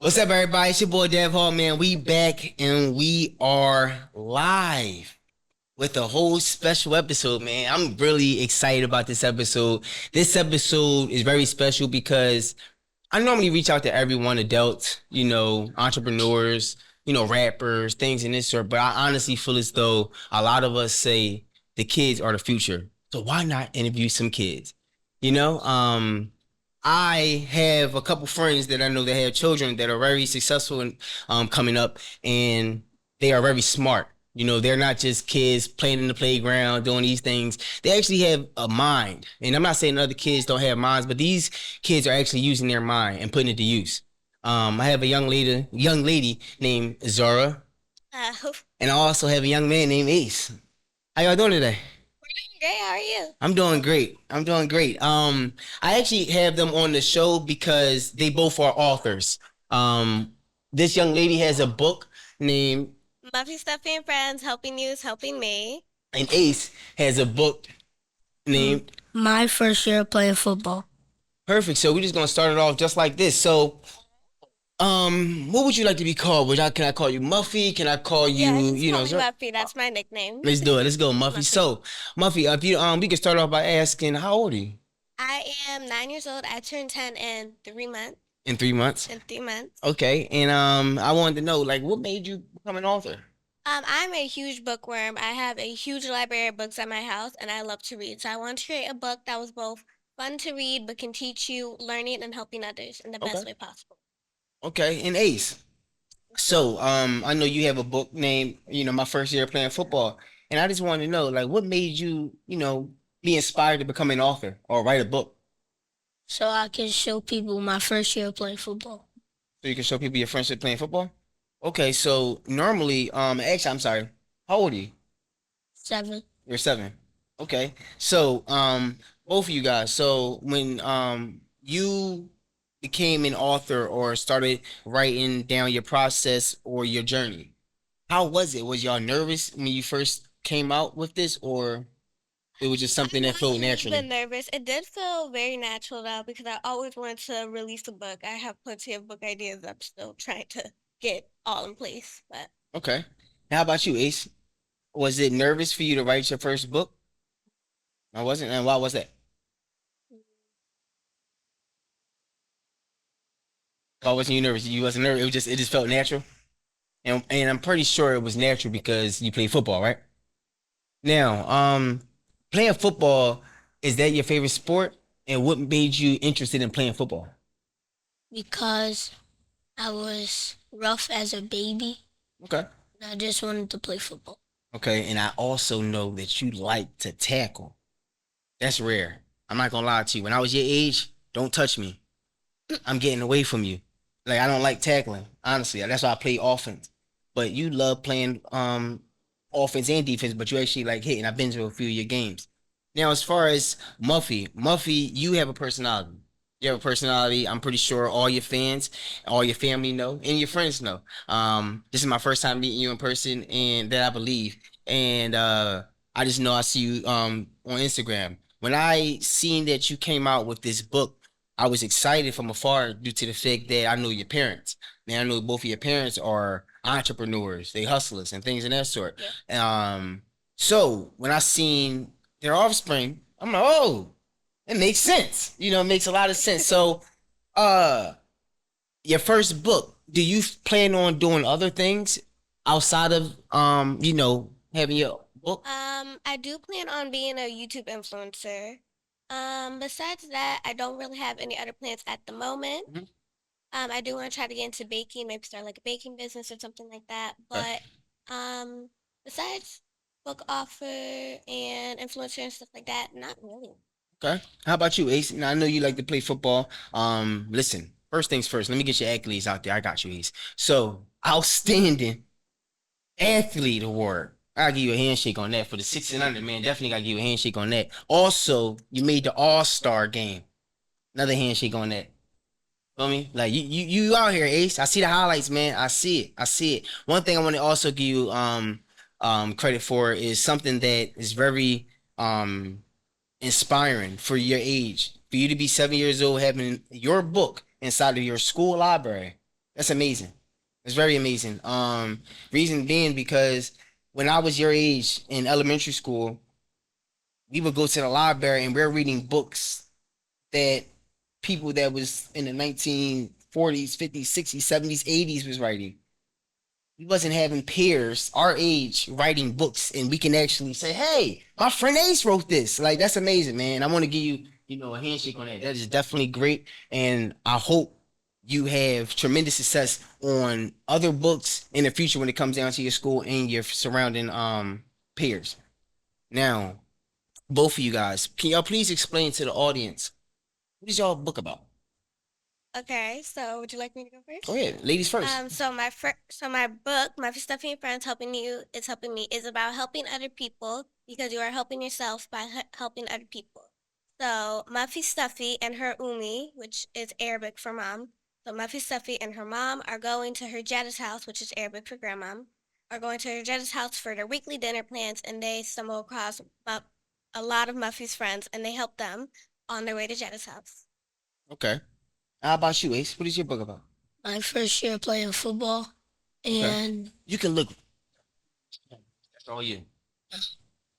What's up, everybody? It's your boy Dev Hall, man. We back and we are live with a whole special episode, man. I'm really excited about this episode. This episode is very special because I normally reach out to everyone, adults, entrepreneurs, rappers, things in this sort. But I honestly feel as though a lot of us say the kids are the future. So why not interview some kids? You know, I have a couple friends that I know that have children that are very successful and coming up, and they are very smart. They're not just kids playing in the playground doing these things. They actually have a mind, and I'm not saying other kids don't have minds, but these kids are actually using their mind and putting it to use. I have a young lady named Zorah, We're and I also have a young man named Ace. How y'all doing today? doing great. How are you? I'm doing great. I'm doing great. I actually have them on the show because they both are authors. This young lady has a book named, Muffy Stuffy and Friends, helping you is helping me. and Ace has a book named. My first year playing football. Perfect. So we're just gonna start it off just like this. So, what would you like to be called? Can I call you Muffy? Can I call you, Yeah, just call me Zer- Muffy. That's my nickname. Let's do it. Let's go, Muffy. Muffy. So, Muffy, if you we can start off by asking, how old are you? I am 9 years old. I turned 10 in 3 months. In 3 months. In 3 months. Okay. And I wanted to know, like, what made you become an author? I'm a huge bookworm. I have a huge library of books at my house, and I love to read. So I wanted to create a book that was both fun to read, but can teach you learning and helping others in the best Okay. way possible. Okay. And Ace. So, I know you have a book named, My First Year Playing Football. And I just wanted to know, like, what made you, be inspired to become an author or write a book So I can show people my first year playing football. so you can show people your friendship playing football? Okay. So, normally, actually, I'm sorry. How old are you? 7. You're 7. Okay. So, both of you guys. So, when you became an author or started writing down your process or your journey, how was it? Was y'all nervous when you first came out with this, or it was just something that flowed I've naturally? been nervous. It did feel very natural though because I always wanted to release a book. I have plenty of book ideas I'm still trying to get all in place. But Okay. How about you, Ace? Was it nervous for you to write your first book? I wasn't, and why was that? Why wasn't you nervous? You wasn't nervous. It just felt natural, and I'm pretty sure it was natural because you play football, right? Now, playing football, is that your favorite sport? And what made you interested in playing football? Because I was rough as a baby. Okay. And I just wanted to play football. Okay, and I also know that you like to tackle. That's rare. I'm not gonna lie to you. When I was your age, don't touch me. I'm getting away from you. Like I don't like tackling. Honestly, that's why I play offense. But you love playing offense and defense, but you actually like hitting. I've been to a few of your games. Now, as far as Muffy, you have a personality. You have a personality. I'm pretty sure all your fans, all your family know, and your friends know. This is my first time meeting you in person, and that I believe. And I just know I see you on Instagram. When I seen that you came out with this book, I was excited from afar due to the fact that I know your parents. Man, I know both of your parents are entrepreneurs, they hustlers and things of that sort. yeah. So when I seen their offspring, I'm like, oh, it makes sense. It makes a lot of sense. So, uh, your first book, do you plan on doing other things outside of having your book? I do plan on being a YouTube influencer. Besides that, I don't really have any other plans at the moment. Mhm. I do want to try to get into baking, maybe start like a baking business or something like that. Okay. But besides book offer and influencer and stuff like that, not really. Okay. How about you, Ace? Now, I know you like to play football. Listen, first things first, let me get your accolades out there. I got you, Ace. So, outstanding athlete award. I'll give you a handshake on that for the 6 and under, man. Definitely gotta give you a handshake on that. Also, you made the All-Star game. Another handshake on that. Feel me? Like you out here, Ace. I see the highlights, man. I see it. I see it. One thing I want to also give you credit for is something that is very inspiring for your age. For you to be 7 years old having your book inside of your school library. That's amazing. It's very amazing. Reason being because when I was your age in elementary school, we would go to the library and we're reading books that people that was in the 1940s, 50s, 60s, 70s, 80s was writing. We wasn't having peers our age writing books, and we can actually say, "Hey, my friend Ace wrote this." Like that's amazing, man. I want to give you, a handshake on that. That is definitely great, and I hope you have tremendous success on other books in the future when it comes down to your school and your surrounding peers. Now, both of you guys, can y'all please explain to the audience what is y'all book about? Okay, so would you like me to go first? Go ahead, ladies first. So my book, My Stuffy and Friends Helping You is Helping Me, is about helping other people because you are helping yourself by helping other people. So Muffy Stuffy and her Umi, which is Arabic for mom. So Muffy Stuffy and her mom are going to her Jetta's house, which is Arabic for grandmom, are going to her Jetta's house for their weekly dinner plans, and they stumble across a lot of Muffy's friends, and they help them on their way to Jetta's house. Okay. How about you, Ace? What is your book about? My first year playing football, and You can look. That's all you.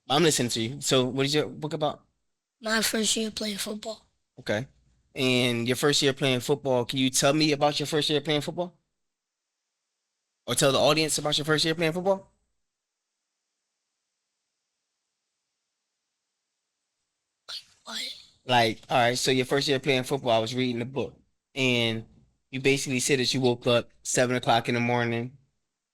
I'm listening to you. So, what is your book about? my first year playing football. Okay. And your first year playing football, can you tell me about your first year playing football? Or tell the audience about your first year playing football? What? Like, all right, so your first year playing football, I was reading the book. And you basically said that you woke up 7 o'clock in the morning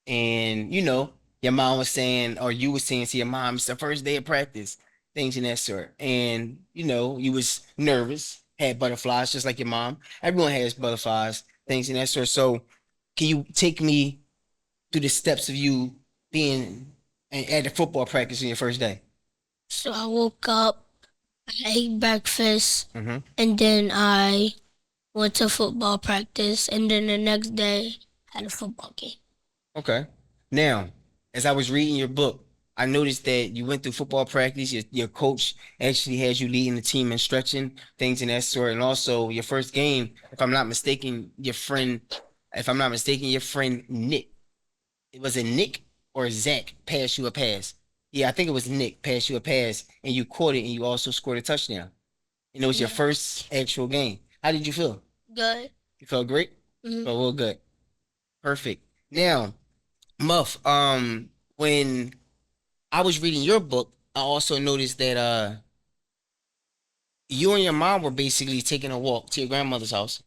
and your mom was saying, or you was saying to your mom, it's the first day of practice, things in that sort. And you was nervous, had butterflies, just like your mom. Everyone has butterflies, things in that sort. So, can you take me through the steps of you being at the football practice on your first day? So I woke up, I ate breakfast, Mm-hmm. and then I went to football practice, and then the next day had a football game. Okay. Now, as I was reading your book, I noticed that you went through football practice. Your coach actually has you leading the team and stretching things in that sort. And also, your first game, if I'm not mistaken, your friend Nick, was it Nick or Zach passed you a pass? Yeah, I think it was Nick passed you a pass, and you caught it, and you also scored a touchdown. And it was your Yeah. first actual game. How did you feel? Good. You felt great? Mhm. Felt real good. Perfect. Now, Muff, when I was reading your book, I also noticed that you and your mom were basically taking a walk to your grandmother's house.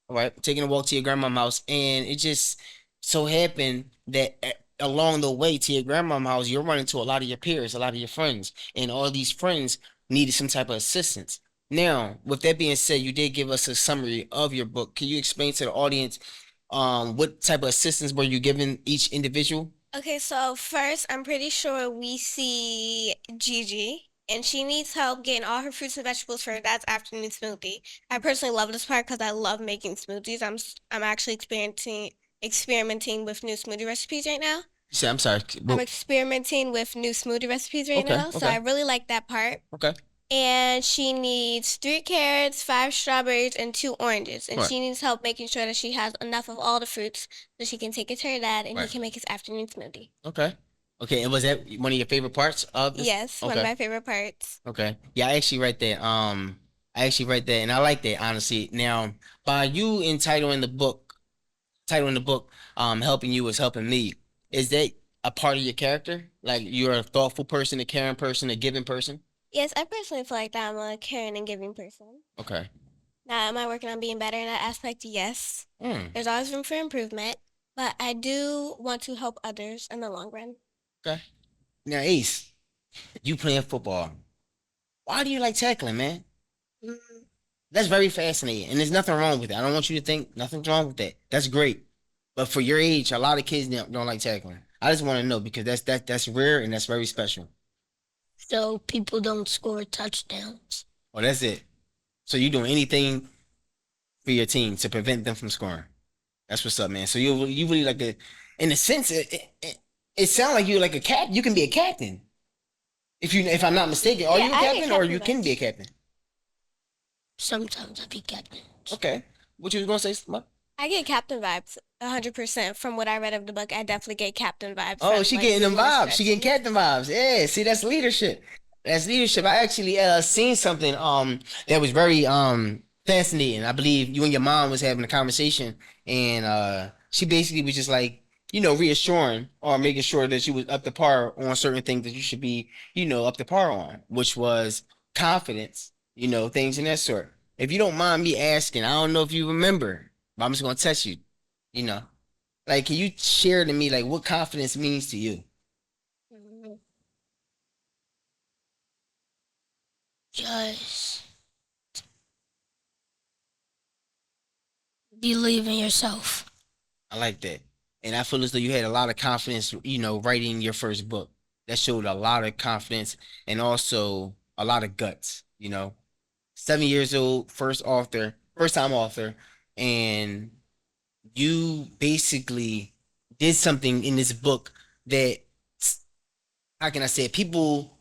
All right, taking a walk to your grandmom's house, and it just so happened that along the way to your grandmom's house, you're running to a lot of your peers, a lot of your friends, and all these friends needed some type of assistance. Now, with that being said, you did give us a summary of your book. Can you explain to the audience what type of assistance were you giving each individual? Okay, so first, I'm pretty sure we see Gigi, and she needs help getting all her fruits and vegetables for her dad's afternoon smoothie. I personally love this part because I love making smoothies. I'm actually experimenting with new smoothie recipes right now. You said, I'm sorry. I'm experimenting with new smoothie recipes right now, so okay. I really like that part. Okay. And she needs 3 carrots, 5 strawberries, and 2 oranges. And Right. she needs help making sure that she has enough of all the fruits so she can take it to her dad and he Right. can make his afternoon smoothie. Okay. Okay. And was that one of your favorite parts of this? Yes, one of Okay. my favorite parts. Okay. Yeah, I actually read that. I actually read that, and I like that honestly. Now, by you titling the book, helping you is helping me. Is that a part of your character? Like you're a thoughtful person, a caring person, a giving person? Yes, I personally feel like that I'm a caring and giving person. Okay. Now, am I working on being better in that aspect? Yes. Mm. There's always room for improvement, but I do want to help others in the long run. Okay. Now, Ace, you playing football. Why do you like tackling, man? Mm, That's very fascinating, and there's nothing wrong with it. I don't want you to think nothing's wrong with that. That's great, but for your age, a lot of kids don't like tackling. I just want to know because that's rare and that's very special. So people don't score touchdowns. Oh, that's it. So you doing anything for your team to prevent them from scoring? That's what's up, man. So you really like in a sense, it sounds like you're like a cat. You can be a captain if I'm not mistaken. Are Yeah, you a I get captain or captain you can be a vibes. captain? Sometimes I be captain. Okay. What you was gonna say, Smut? I get captain vibes 100% from what I read of the book. I definitely get captain vibes Oh, from she like getting you them more vibes. She getting stretching. Yeah. captain vibes. Yeah, see, that's leadership. That's leadership. I actually seen something that was very fascinating. I believe you and your mom was having a conversation, and she basically was just like, reassuring or making sure that you was up to par on certain things that you should be, up to par on, which was confidence, things in that sort. If you don't mind me asking, I don't know if you remember, but I'm just gonna test you, you know. Like, can you share to me like what confidence means to you? Mhm. Just believe in yourself. I like that. And I feel as though you had a lot of confidence, writing your first book. That showed a lot of confidence and also a lot of guts, 7 years old, first time author, and you basically did something in this book that, how can I say it, people,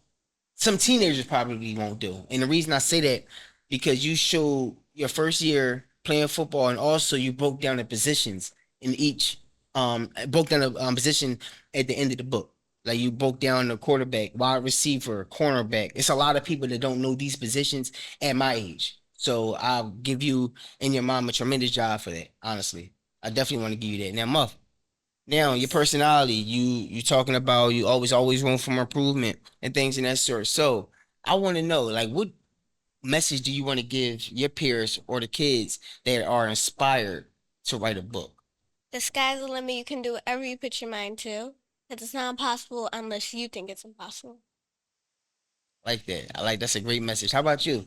some teenagers probably won't do. And the reason I say that, because you showed your first year playing football, and also you broke down the positions in each, broke down the position at the end of the book. Like, you broke down the quarterback, wide receiver, cornerback. It's a lot of people that don't know these positions at my age. So I'll give you and your mom a tremendous job for that. Honestly, I definitely want to give you that. Now, Muff, now your Yes. personality, you talking about you always room for improvement and things in that sort. So I want to know, like, what message do you want to give your peers or the kids that are inspired to write a book? The sky's the limit. You can do whatever you put your mind to. Because it's not impossible unless you think it's impossible. Like that. I like, that's a great message. How about you,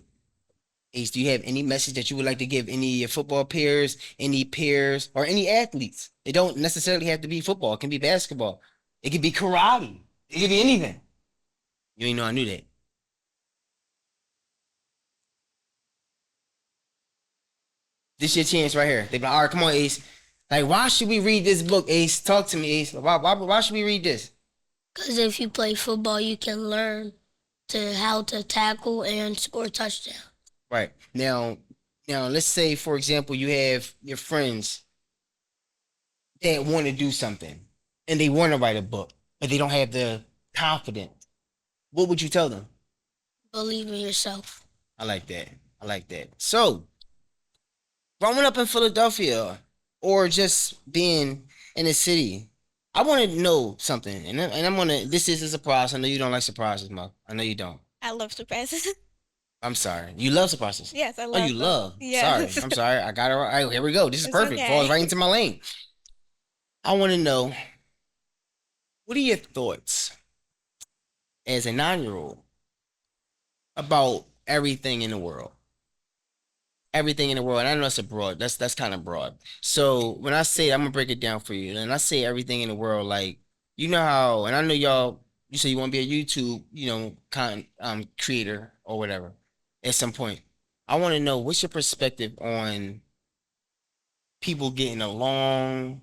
Ace? Do you have any message that you would like to give any of your football peers, or any athletes? It don't necessarily have to be football. It can be basketball. It could be karate. It could be anything. You ain't know I knew that. This your chance right here. They be like, all right, come on, Ace. Like, why should we read this book, Ace? Talk to me, Ace. Why should we read this? Because if you play football, you can learn to how to tackle and score touchdowns. Right. Now let's say, for example, you have your friends that want to do something and they want to write a book, but they don't have the confidence. What would you tell them? Believe in yourself. I like that. I like that. So, growing up in Philadelphia or just being in the city, I want to know something, and I'm gonna. This is a surprise. I know you don't like surprises, Mo. I know you don't. I love surprises. I'm sorry. You love surprises. Yes, I Oh, you love them. love. Sorry. Yes. I'm sorry. I got it right. All right, here we go. This is It's perfect. Falls okay. right into my lane. I want to know, what are your thoughts as a 9-year old about everything in the world? Everything in the world. And I know that's a broad. That's kind of broad. So when I say, I'm gonna break it down for you, and I say everything in the world, like, you know how, and I know y'all. You say you want to be a YouTube, creator or whatever at some point. I want to know, what's your perspective on people getting along,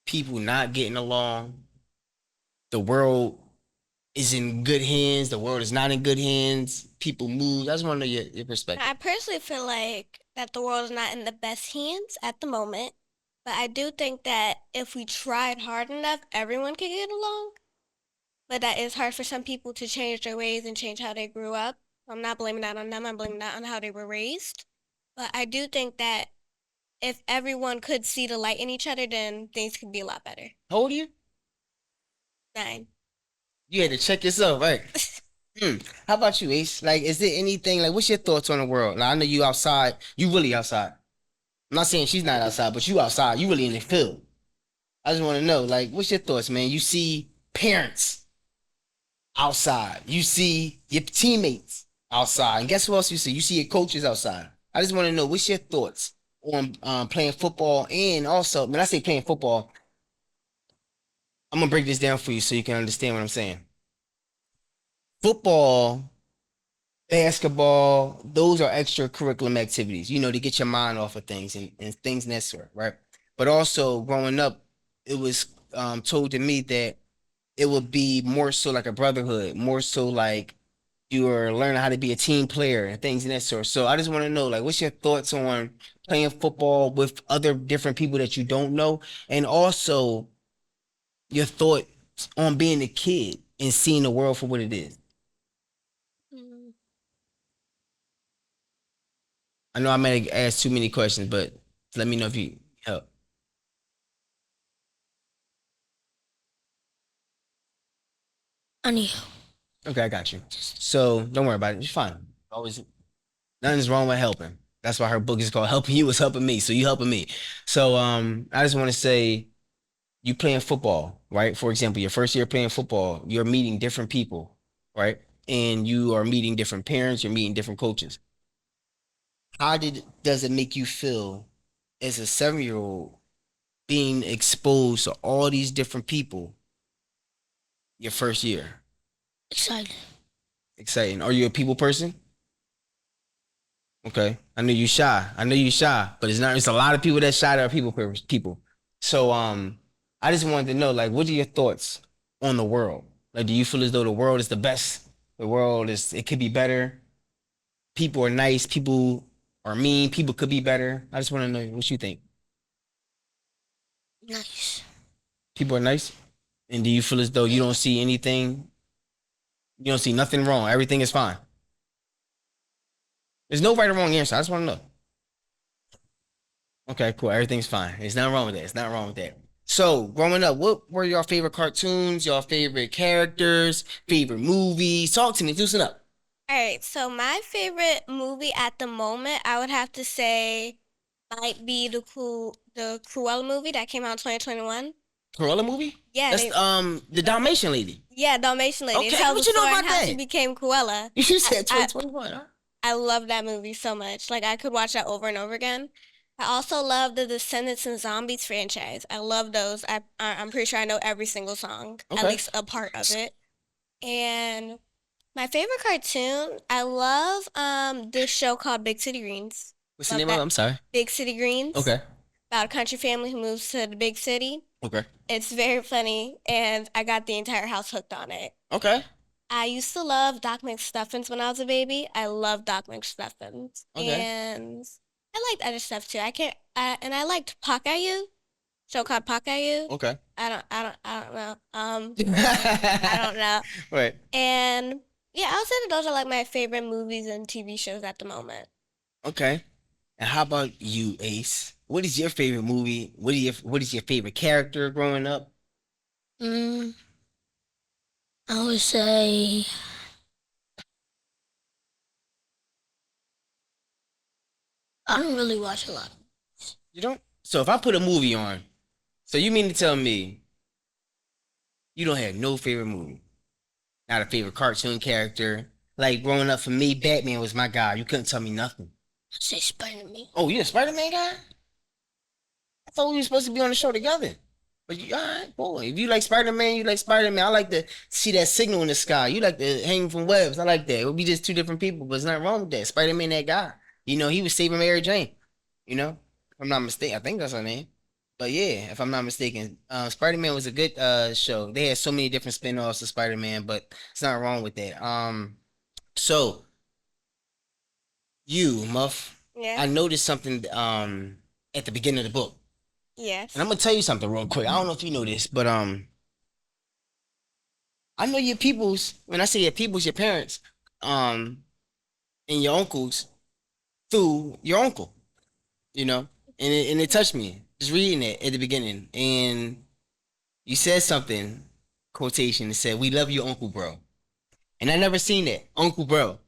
people not getting along, the world is in good hands, the world is not in good hands, people move. I just want to know your perspective. I personally feel like that the world is not in the best hands at the moment. But I do think that if we tried hard enough, everyone could get along. But that is hard for some people to change their ways and change how they grew up. I'm not blaming that on them. I'm blaming that on how they were raised. But I do think that if everyone could see the light in each other, then things could be a lot better. How old are you? 9. You had to check yourself, right? How about you, Ace? Like, is there anything, like, what's your thoughts on the world? Now, I know you outside. You really outside. I'm not saying she's not outside, but you outside. You really in the field. I just want to know, like, what's your thoughts, man? You see parents outside. You see your teammates outside. And guess what else you see? You see your coaches outside. I just want to know, what's your thoughts on playing football? And also, when I say playing football, I'm going to break this down for you so you can understand what I'm saying. Football, basketball, those are extracurriculum activities, to get your mind off of things and things in that sort, right? But also, growing up, it was told to me that it would be more so like a brotherhood, more so like, you are learning how to be a team player and things in that sort. So I just want to know, like, what's your thoughts on playing football with other different people that you don't know, and also your thoughts on being a kid and seeing the world for what it is. Mm, I know I may have asked too many questions, but let me know if you help. I need Okay, I got you. So don't worry about it. It's fine. Always, nothing's wrong with helping. That's why her book is called "Helping You Is Helping Me." So you helping me. So I just want to say, you playing football, right? For example, your first year playing football, you're meeting different people, right? And you are meeting different parents. You're meeting different coaches. How does it make you feel as a 7 year old being exposed to all these different people your first year? excited. Exciting. Are you a people person? Okay. I know you shy. I know you shy, but it's not. It's a lot of people that shy that are people. So I just wanted to know, like, what are your thoughts on the world? Like, do you feel as though the world is the best? The world is. It could be better. People are nice. People are mean. People could be better. I just want to know what you think. Nice. People are nice, and do you feel as though you don't see anything? You don't see nothing wrong. Everything is fine. There's no right or wrong answer. I just want to know. Okay, cool. Everything's fine. There's nothing wrong with that. It's not wrong with that. So, growing up, what were your favorite cartoons, your favorite characters, favorite movies? Talk to me. Loosen up. All right, so my favorite movie at the moment, I would have to say, might be the Cruella movie that came out in 2021. Cruella movie? Yeah, That's the Dalmatian lady. yeah, Dalmatian Lady. It Okay, tells what the you know story about on how she that? became Cruella. You said I 2021, huh? I love that movie so much. Like I could watch that over and over again. I also love the Descendants and Zombies franchise. I love those. I'm pretty sure I know every single song, at Okay. least a part of it. And my favorite cartoon, I love this show called Big City Greens. What's the Love name of it? that. I'm sorry. Big City Greens. Okay. About a country family who moves to the big city. Okay. It's very funny, and I got the entire house hooked on it. Okay. I used to love Doc McStuffins when I was a baby. I love Doc McStuffins, Okay. and I liked other stuff too. And I liked Pakayu, show called Pakayu. Okay. I don't know. I don't know. Right. And yeah, I'll say that those are like my favorite movies and TV shows at the moment. Okay. And how about you, Ace? What is your favorite movie? What is your favorite character growing up? Mm, I would say I don't really watch a lot. You don't? So if I put a movie on, so you mean to tell me you don't have no favorite movie? Not a favorite cartoon character? Like growing up for me, Batman was my guy. You couldn't tell me nothing. I say Spider-Man. Oh, you a Spider-Man guy? I thought we were supposed to be on the show together. But you, all right, boy. If you like Spider-Man, you like Spider-Man. I like to see that signal in the sky. You like to hang from webs. I like that. It would be just two different people, but there's nothing wrong with that. Spider-Man, that guy. You know, he was saving Mary Jane. You know, if I'm not mistaken. I think that's her name. But yeah, if I'm not mistaken, Spider-Man was a good show. They had so many different spin-offs of Spider-Man, but it's not wrong with that. So you, Muff, Yeah. I noticed something at the beginning of the book. Yes. And I'm gonna tell you something real quick. I don't know if you know this, but I know your peoples. When I say your peoples, your parents, and your uncles through your uncle. You know, and it touched me just reading it at the beginning. And you said something, quotation. It said, "We love you, Uncle Bro." And I never seen that, Uncle Bro.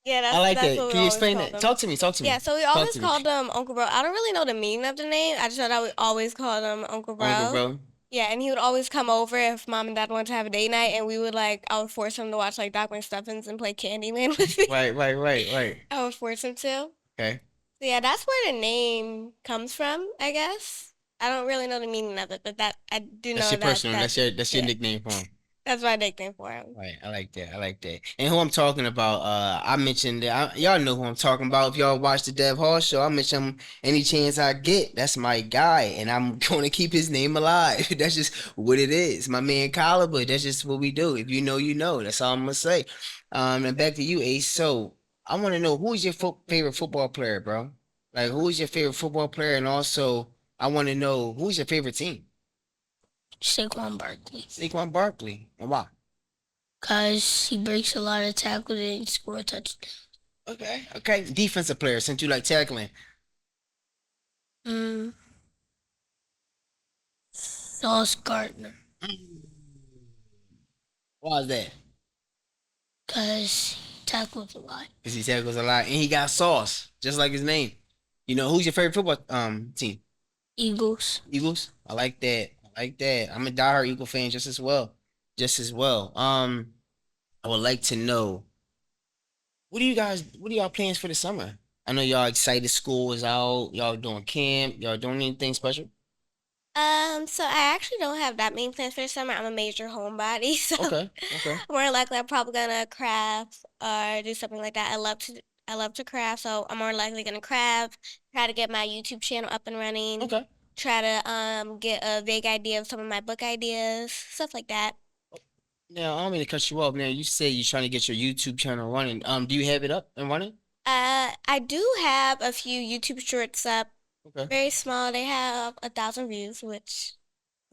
Yeah, I like that's that. what we Can you always explain called that? them. Talk to me. Talk to me. Yeah, so we Talk always to me. called them Uncle Bro. I don't really know the meaning of the name. I just know that we always called him Uncle Bro. Uncle Bro. Yeah, and he would always come over if mom and dad wanted to have a date night, and we would I would force him to watch like Doc McStuffins and play Candyland with me. Right. I would force him to. Okay. So yeah, that's where the name comes from, I guess. I don't really know the meaning of it, but that I do know That's your that personal. that That's your yeah, nickname for him. That's my nickname for him. Right, I like that. I like that. And who I'm talking about, I mentioned that y'all know who I'm talking about. If y'all watch the Dev Hall show, I mention him any chance I get. That's my guy, and I'm going to keep his name alive. That's just what it is. My man Caliber. That's just what we do. If you know, you know. That's all I'm gonna say. And back to you, Ace. So I want to know who's your favorite football player, bro? Like, who's your favorite football player, and also I want to know who's your favorite team. Saquon Barkley. Saquon Barkley, and why? Because he breaks a lot of tackles and score a touchdown. Okay, okay. Defensive player, since you like tackling. Mm. Sauce Gardner. Why is that? Because he tackles a lot. Because he tackles a lot and he got sauce, just like his name. You know, who's your favorite football team? Eagles. Eagles. I like that. I like that. I'm a diehard Eagle fan just as well. Just as well. I would like to know what are y'all plans for the summer? I know y'all excited school is out, y'all doing camp, y'all doing anything special? So I actually don't have that many plans for the summer. I'm a major homebody, so Okay, okay. more likely I'm probably gonna craft or do something like that. I love to craft, so I'm more likely gonna craft, try to get my YouTube channel up and running, Okay. try to get a vague idea of some of my book ideas, stuff like that. Now, I don't mean to cut you off. Now, you say you're trying to get your YouTube channel running. Do you have it up and running? I do have a few YouTube shorts up, Okay. very small. They have 1,000 views, which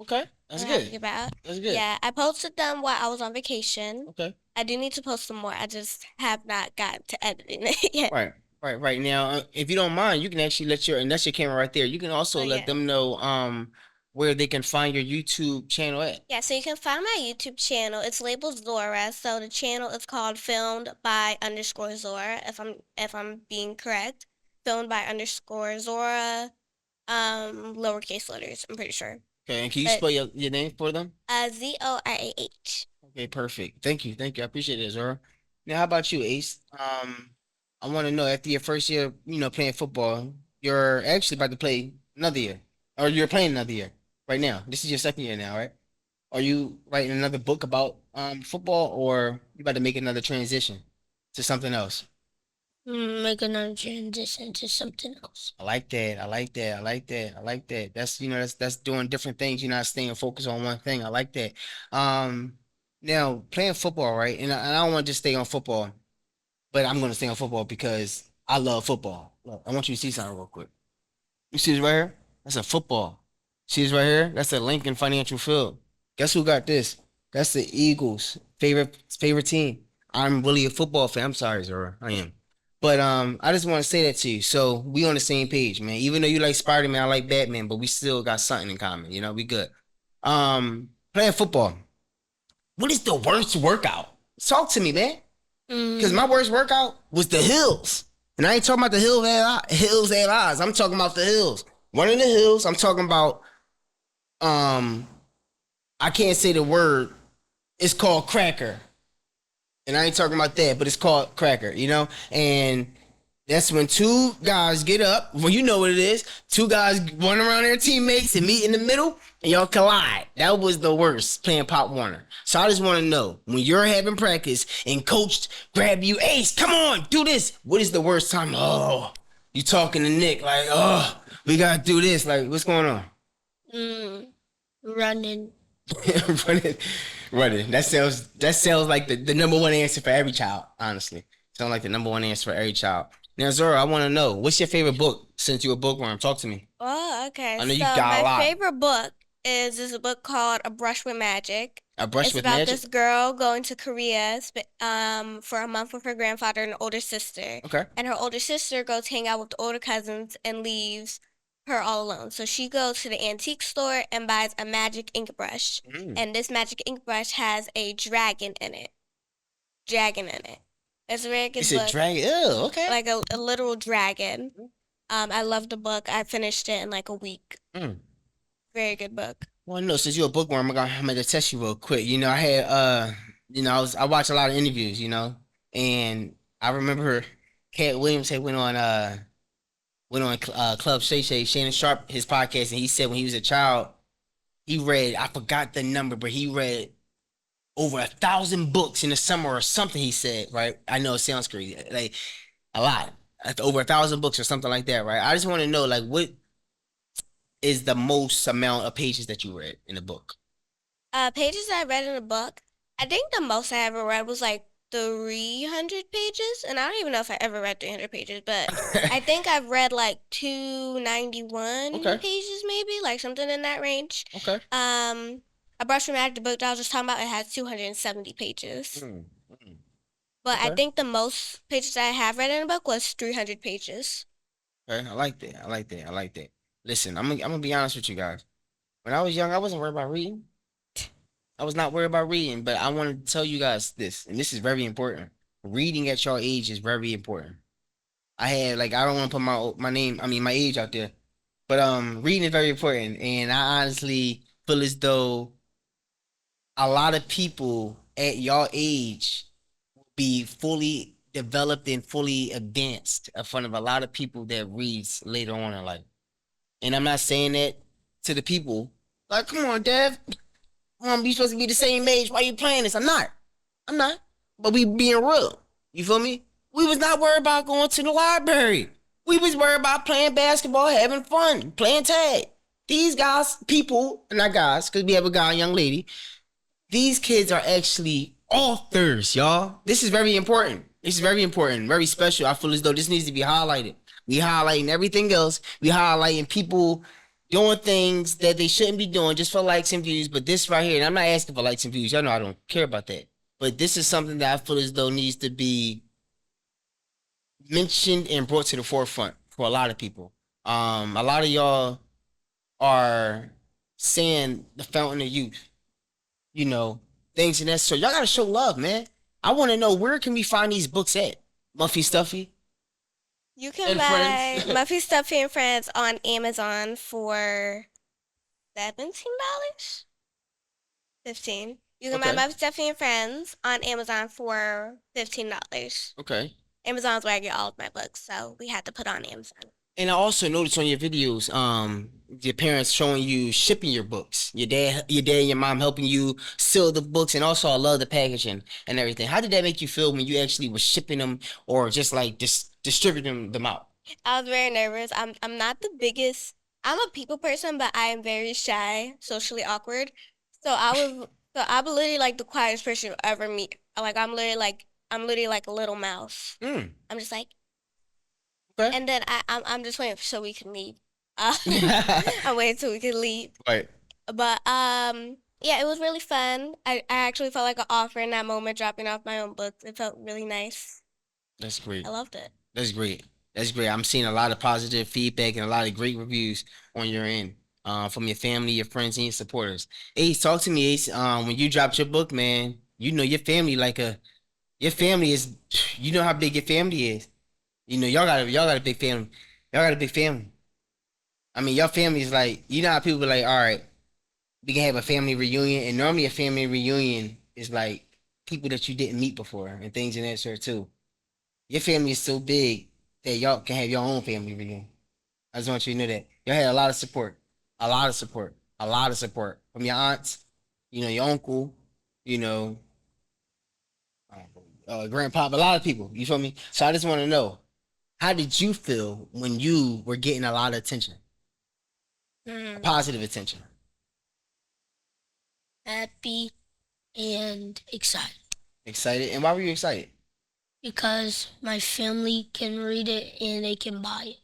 Okay. That's I'm good. happy about. That's good. Yeah, I posted them while I was on vacation. Okay. I do need to post some more. I just have not gotten to editing it yet. Right. Right now, if you don't mind, you can actually and that's your camera right there. You can also Oh, let yeah. them know where they can find your YouTube channel at. Yeah, so you can find my YouTube channel. It's labeled Zorah. So the channel is called Filmed by underscore Zorah, if I'm being correct. Filmed by underscore Zorah, lowercase letters, I'm pretty sure. Okay, and can you But spell your name for them? ZORAH. Okay, perfect. Thank you. Thank you. I appreciate it, Zora. Now, how about you, Ace? I want to know after your first year, playing football, you're actually about to play another year, or you're playing another year right now. This is your second year now, right? Are you writing another book about football, or you about to make another transition to something else? Make another transition to something else. I like that. I like that. I like that. I like that. That's doing different things. You're not staying focused on one thing. I like that. Um, Now playing football, right? And I don't want to just stay on football, but I'm going to stay on football because I love football. Look, I want you to see something real quick. You see this right here? That's a football. See this right here? That's a Lincoln Financial Field. Guess who got this? That's the Eagles' favorite team. I'm really a football fan. I'm sorry, Zora. I am. But I just want to say that to you. So we on the same page, man. Even though you like Spider-Man, I like Batman, but we still got something in common. You know, we good. Playing football. What is the worst workout? Talk to me, man. Because my worst workout was the hills. And I ain't talking about the hills and eyes. I'm talking about the hills. One of the hills, I'm talking about, I can't say the word. It's called cracker. And I ain't talking about that, but it's called cracker, And that's when two guys get up. Well, you know what it is. Two guys run around their teammates and meet in the middle, and y'all collide. That was the worst, playing Pop Warner. So I just want to know, when you're having practice and coach grab you, Ace, come on, do this. What is the worst time? Oh, you talking to Nick like, oh, we got to do this. Like, what's going on? Running. running. That sounds like the number one answer for every child, honestly. Sounds like the number one answer for every child. Now, Zora, I want to know, what's your favorite book since you're a bookworm? Talk to me. Oh, okay. I know you So got a lot. my favorite book is a book called A Brush with Magic. A Brush It's with about Magic? this girl going to Korea for a month with her grandfather and older sister. Okay. And her older sister goes hang out with the older cousins and leaves her all alone. So she goes to the antique store and buys a magic ink brush. And this magic ink brush has a dragon in it. It's a very good It's book. a dragon. Ew, okay. Like a literal dragon. I love the book. I finished it in like a week. Very good book. Well, no, since you're a bookworm, I'm gonna test you real quick. I had I watched a lot of interviews, and I remember Cat Williams had went on Club Shay Shay, Shannon Sharp, his podcast, and he said when he was a child, he read, I forgot the number, but he read over 1,000 books in the summer or something. He said, right? I know it sounds crazy, like a lot, over 1,000 books or something like that, right? I just want to know, like, what is the most amount of pages that you read in a book? Pages I read in a book. I think the most I ever read was like 300 pages, and I don't even know if I ever read 300 pages, but I think I've read like 291 Okay. pages, maybe like something in that range. Okay. A Brush from Magic, the book that I was just talking about, it has 270 pages. Mm, mm. But I Okay. think the most pages I have read in a book was 300 pages. Okay. I like that. I like that. I like that. Listen, I'm gonna be honest with you guys. When I was young, I wasn't worried about reading. I was not worried about reading, but I want to tell you guys this, and this is very important. Reading at your age is very important. I had like I don't want to put my name, I mean my age out there, but reading is very important, and I honestly feel as though a lot of people at your age will be fully developed and fully advanced in front of a lot of people that reads later on in life. And I'm not saying that to the people like, come on, Dev, you supposed to be the same age. Why you playing this? I'm not. I'm not. But we being real. You feel me? We was not worried about going to the library. We was worried about playing basketball, having fun, playing tag. These guys, people, not guys, because we have a guy, a young lady. These kids are actually authors, y'all. This is very important. This is very important, very special. I feel as though this needs to be highlighted. We highlighting everything else. We highlighting people doing things that they shouldn't be doing just for likes and views. But this right here, and I'm not asking for likes and views. Y'all know I don't care about that. But this is something that I feel as though needs to be mentioned and brought to the forefront for a lot of people. A lot of y'all are saying the fountain of youth, you know, things in that sort. Y'all gotta show love, man. I want to know, where can we find these books at? Muffy Stuffy You can and buy friends. Muffy Stuffy and Friends on Amazon for $17. 15. You can buy Okay. Muffy Stuffy and Friends on Amazon for $15. Okay. Amazon's where I get all of my books, so we had to put on Amazon. And I also noticed on your videos, your parents showing you shipping your books. Your dad and your mom helping you seal the books, and also I love the packaging and everything. How did that make you feel when you actually were shipping them or just like distributing them out? I was very nervous. I'm not the biggest. I'm a people person, but I am very shy, socially awkward. I'm literally like the quietest person you'll ever meet. I'm literally like a little mouse. Mm, I'm just like, okay. and then I'm just waiting so we can leave. Uh, I'm waiting till we can leave. Right. But yeah, it was really fun. I actually felt like an author in that moment, dropping off my own books. It felt really nice. That's great. I loved it. That's great. That's great. I'm seeing a lot of positive feedback and a lot of great reviews on your end, from your family, your friends, and your supporters. Ace, talk to me, Ace. When you dropped your book, man, you know your family is, you know how big your family is. You know, y'all got a big family. Y'all got a big family. I mean, your family is like, you know how people be like, all right, we can have a family reunion, and normally a family reunion is like people that you didn't meet before and things in that sort too. Your family is so big that y'all can have your own family reunion. I just want you to know that y'all had a lot of support, a lot of support, a lot of support from your aunts, you know, your uncle, you know, grandpa, a lot of people. You feel me? So I just want to know, how did you feel when you were getting a lot of attention, Mm. positive attention? Happy and excited Excited, and why were you excited? because my family can read it and they can buy it.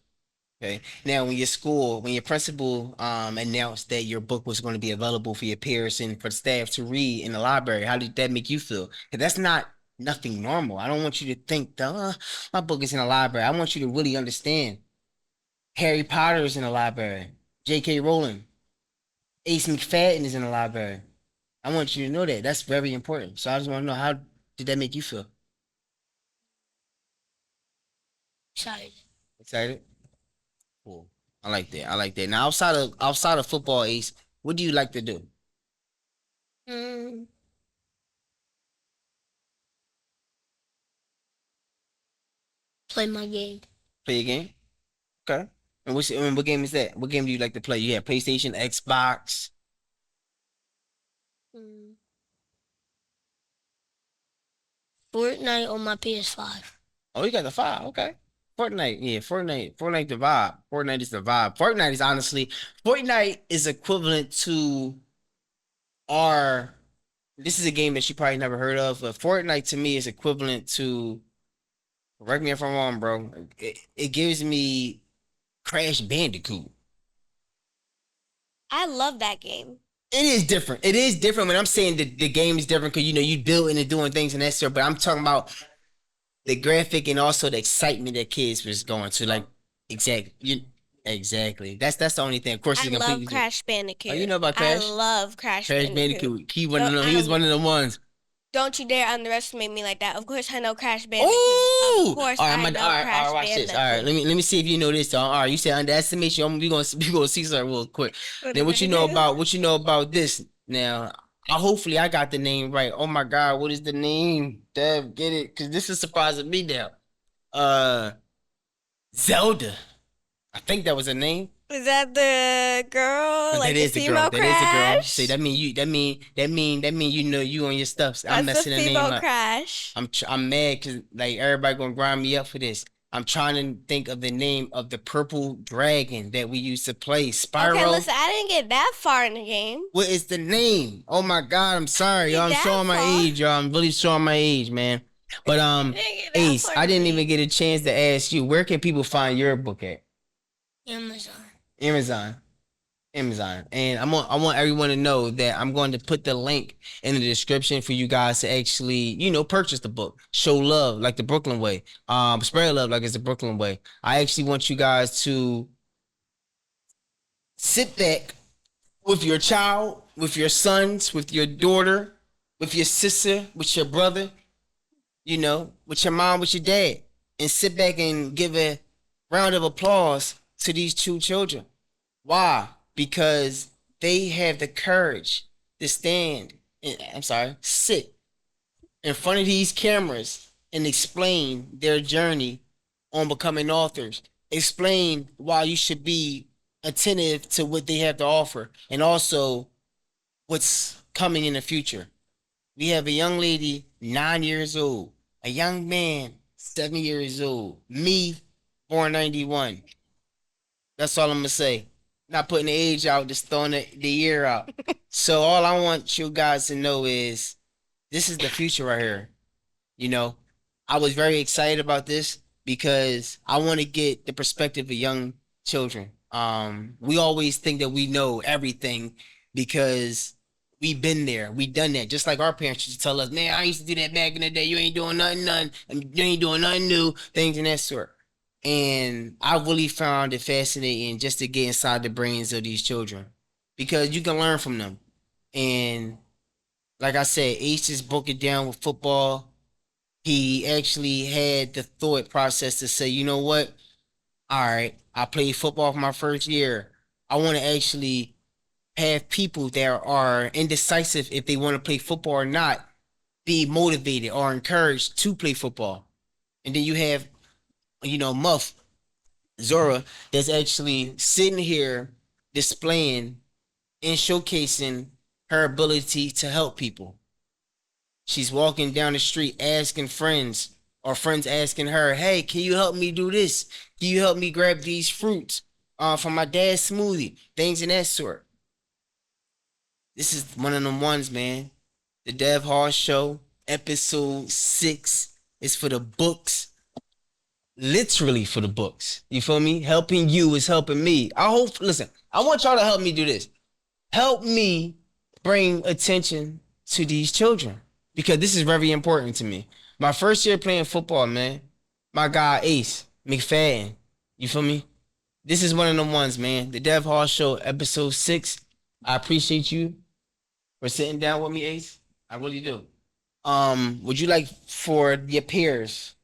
Okay. Now, when your principal announced that your book was going to be available for your peers and for the staff to read in the library, how did that make you feel? 'Cause that's not nothing normal. I don't want you to think, my book is in the library. I want you to really understand. Harry Potter is in the library. J.K. Rowling, Ace McFadden is in the library. I want you to know that. That's very important. So I just want to know, how did that make you feel? Excited. Excited? Cool. I like that. I like that. Now, outside of football, Ace, what do you like to do? Mm, play my game. Play a game? Okay. And what game is that? What game do you like to play? You have PlayStation, Xbox. Mm, Fortnite on my PS5. Oh, you got the 5. Okay. Fortnite. Yeah, Fortnite. Fortnite the vibe. Fortnite is the vibe. Fortnite is equivalent to our. This is a game that you probably never heard of, but Fortnite to me is equivalent to. Correct me if I'm wrong, bro. It gives me Crash Bandicoot. I love that game. It is different. It is different when I'm saying the game is different because you building and doing things and that sort. But I'm talking about the graphic and also the excitement that kids was going to like. Exactly. That's the only thing. Of course, I it's love completely. Crash Bandicoot. Oh, you know about I Crash? love Crash Crash Bandicoot. Bandicoot. He was one of the ones. Don't you dare underestimate me like that. Of course, I know Crash Bandicoot. Ooh! Of course, All right, I know all right, Crash watch Bandicoot. this. All right, let me see if you know this. All right, you said underestimation. We gonna see something real quick. Then what you know about this? Now, hopefully I got the name right. Oh my God, what is the name? Dev, get it? Cause this is surprising me now. Zelda. I think that was her name. Is that the girl? Like that the is the girl. female That is the girl. Crash? See, that mean you on your stuff. I'm That's messing the the name female up. Crash. I'm mad because like everybody gonna grind me up for this. I'm trying to think of the name of the purple dragon that we used to play. Spyro. Okay, listen, I didn't get that far in the game. What is the name? Oh my God, I'm sorry, y'all. I'm showing my age, y'all. I'm really showing my age, man. But Ace, I didn't even get a chance to ask you. Where can people find your book at? Amazon. And I want everyone to know that I'm going to put the link in the description for you guys to actually, purchase the book. Show love like the Brooklyn way. Spread love like it's the Brooklyn way. I actually want you guys to sit back with your child, with your sons, with your daughter, with your sister, with your brother, with your mom, with your dad, and sit back and give a round of applause to these two children. Why? Because they have the courage to sit in front of these cameras and explain their journey on becoming authors. Explain why you should be attentive to what they have to offer and also what's coming in the future. We have a young lady, 9 years old, a young man, 7 years old, me, born 91. That's all I'm going to say. Not putting the age out, just throwing the year out. So all I want you guys to know is this is the future right here. I was very excited about this because I want to get the perspective of young children. We always think that we know everything because we've been there. We done that. Just like our parents used to tell us, man, I used to do that back in the day. You ain't doing nothing. You ain't doing nothing new. Things in that sort. And I really found it fascinating just to get inside the brains of these children because you can learn from them. And like I said, Ace just broke it down with football. He actually had the thought process to say, you know what? All right, I played football for my first year. I want to actually have people that are indecisive if they want to play football or not be motivated or encouraged to play football. And then you have Muff, Zorah, that's actually sitting here displaying and showcasing her ability to help people. She's walking down the street asking friends, or friends asking her, hey, can you help me do this? Can you help me grab these fruits from my dad's smoothie? Things in that sort. This is one of them ones, man. The Dev Hall Show, episode 6 is for the books. Literally for the books. You feel me? Helping you is helping me. I want y'all to help me do this. Help me bring attention to these children because this is very important to me. My first year playing football, man, my guy Ace McFadden, you feel me? This is one of them ones, man. The Dev Hall Show, episode 6. I appreciate you for sitting down with me, Ace. I really do. Would you like for your peers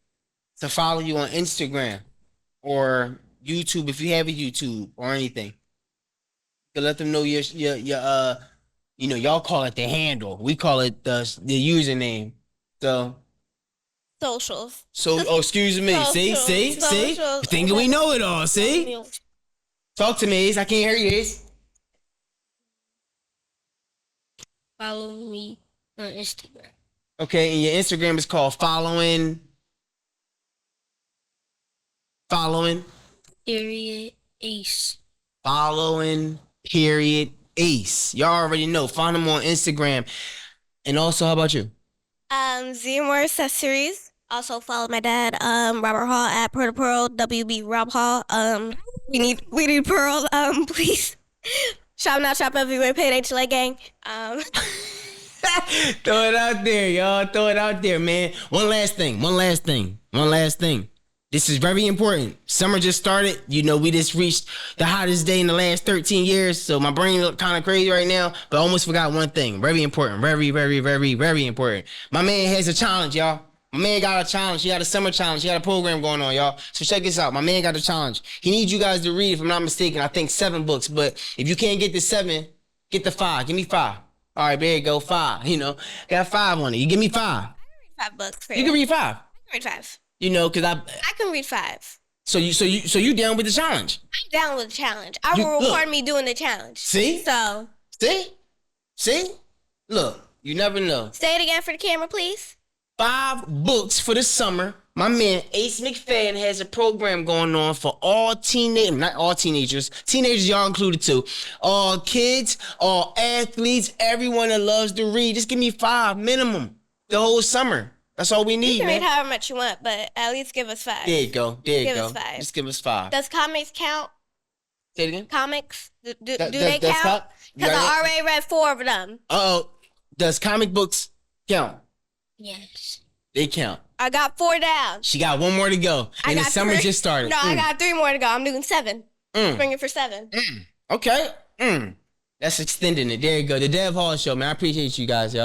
to follow you on Instagram or YouTube if you have a YouTube or anything? You can let them know your y'all call it the handle. We call it the username. So Socials. Excuse me. See? Socials. Thinking we know it all, see? Talk to me, Ace. I can't hear you, Ace. Follow me on Instagram. Okay, and your Instagram is called following. Period. Ace. Following period Ace. Y'all already know. Find him on Instagram. And also, how about you? More accessories. Also follow my dad, Robert Hall at Pearl to Pearl, WB Rob Hall. We need Pearl. Please. Shop now, shop everywhere. Payday Chile gang. Throw it out there, y'all. Throw it out there, man. One last thing. This is very important. Summer just started. You know, we just reached the hottest day in the last 13 years. So my brain look kind of crazy right now, but I almost forgot one thing. Very important. Very, very, very, very important. My man has a challenge, y'all. My man got a challenge. He got a summer challenge. He got a program going on, y'all. So check this out. My man got a challenge. He needs you guys to read, if I'm not mistaken, I think 7 books. But if you can't get the 7, get the 5. Give me 5. All right, there you go. 5. You know, got 5 on it. You give me 5. I can read 5 books. You can read 5. I can read 5. You know, cause I can read 5. So you down with the challenge? I'm down with the challenge. I will record me doing the challenge. See? So. See? Look, you never know. Say it again for the camera, please. 5 books for the summer. My man Ace McFadden has a program going on for all not all teenagers. Teenagers, y'all included too. All kids, all athletes, everyone that loves to read. Just give me 5 minimum the whole summer. That's all we need, you can man. read however much you want, but at least give us 5. There you go. Give us 5. Just give us 5. Does comics count? Say it again. Comics? Do they count? Because I already read 4 of them. Uh-oh. Does comic books count? Yes. They count. I got 4 down. She got 1 more to go. And the summer just started. No, I got 3 more to go. I'm doing 7. Bring it for 7. Okay. That's extending it. There you go. The Dev Hall Show, man. I appreciate you guys, y'all.